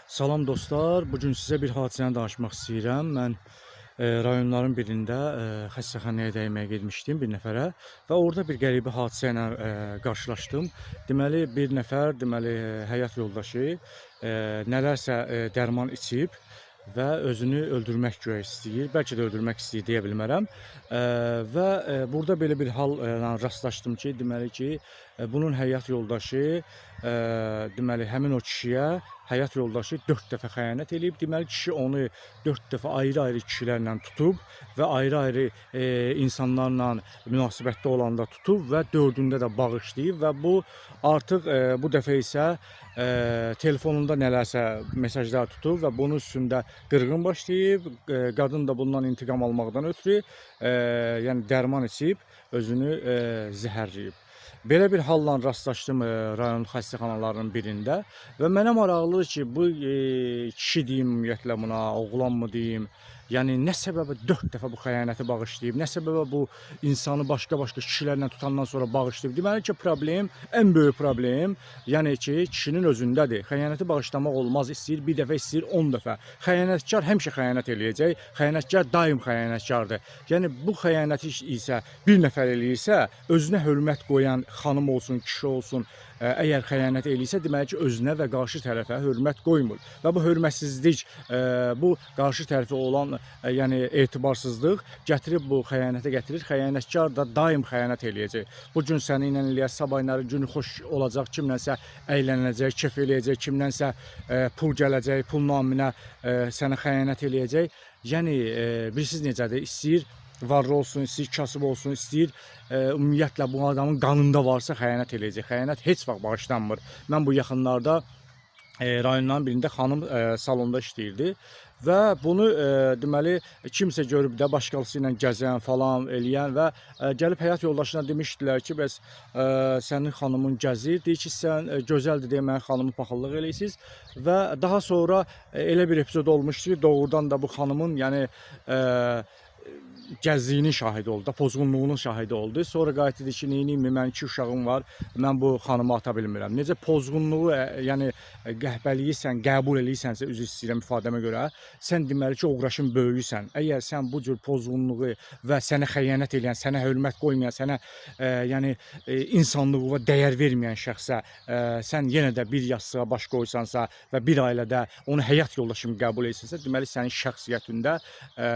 Salam dostlar, bugün sizə bir hadisəni danışmaq istəyirəm. Mən rayonların birində xəstəxanaya dəyməyə getmişdim bir nəfərə və orada bir qəribə hadisə ilə qarşılaşdım. Deməli, bir nəfər, həyat yoldaşı nələrsə dərman içib və özünü öldürmək güya istəyir. Bəlkə də öldürmək istəyir, deyə bilmərəm. Və burada belə bir halla rastlaşdım ki, deməli ki, bunun həyat yoldaşı həmin o kişiyə həyat yoldaşı 4 dəfə xəyanət eləyib. Deməli, kişi onu 4 dəfə ayrı-ayrı kişilərlə tutub və ayrı-ayrı insanlarla münasibətdə olanda tutub və 4-ündə də bağışlayıb və bu artıq bu dəfə isə telefonunda nələrsə mesajlar tutub və bunun üstündə qırğın başlayıb. Qadın da bundan intiqam almaqdan ötürü yəni dərman içib özünü zəhərləyib. Belə bir halla rastlaşdım rayon xəstəxanalarının birində və mənə maraqlıdır ki, bu kişi deyim ümumiyyətlə buna, oğlanmı deyim, yəni nə səbəbə 4 dəfə bu xəyanəti bağışlayıb, nə səbəbə bu insanı başqa-başqa kişilərlə tutandan sonra bağışlayıb. Deməli ki, problem, ən böyük problem, yəni ki, kişinin özündədir. Xəyanəti bağışlamaq olmaz, istəyir bir dəfə, istəyir 10 dəfə. Xəyanətkar həmişə xəyanət eləyəcək, xəyanətkar daim xəyanətkardır. Yəni bu xəyanəti isə bir nəfər eləyirsə, özünə hörmət qoyan xanım olsun, kişi olsun, əgər xəyanət eləyirsə, deməli ki, özünə və qarşı tərəfə hörmət qoymur. Və bu hörmətsizlik, bu qarşı tərəfə olan yəni etibarsızlıq gətirib bu xəyanətə gətirir. Xəyanətkar da daim xəyanət eləyəcək. Bu gün səninlə eləyər, sabahları günü xoş olacaq, kimlənsə əylənəcək, kef eləyəcək, kimlənsə pul gələcək, pul naminə sənə xəyanət eləyəcək. Yəni bilirsiniz necədir? İstəyir varlı olsun, istəyir kasıb olsun, istəyir ümumiyyətlə bu adamın qanında varsa xəyanət eləyəcək. Xəyanət heç vaxt bağışlanmır. Mən bu yaxınlarda rayonların birində xanım salonda işləyirdi və bunu deməli kimsə görüb də başqası ilə gəzən falan eləyən və gəlib həyat yoldaşına demişdilər ki, bəs sənin xanımın gəzir, deyir ki, sən gözəldir deyə mənim xanımı paxıllıq eləyirsiniz və daha sonra elə bir epizod olmuşdu ki, doğrudan da bu xanımın yəni gəzdiyinin şahidi oldu da, pozğunluğunun şahidi oldu. Sonra qayıt dedi ki, neyiniyim, mənim 2 uşağım var, mən bu xanımı ata bilmirəm. Necə pozğunluğu, yəni qəhbəliyi sən qəbul eləyirsənsə, üzr istəyirəm ifadəmə görə, sən deməli ki, oğraşın böyüyüsən. Əgər sən bu cür pozğunluğu və sənə xəyanət eləyən, sənə hörmət qoymayan, sənə yəni insanlığına dəyər verməyən şəxsə sən yenə də bir yastığa baş qoysansa və bir ailədə onu həyat yoldaşı kimi qəbul edirsənsə, deməli sənin şəxsiyyətində,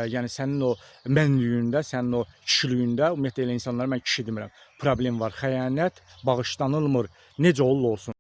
yəni sənin o mənliyində, sənin o kişiliyində, ümumiyyətlə elə insanlara mən kişi demirəm, problem var. Xəyanət bağışlanılmır, necə olursa olsun.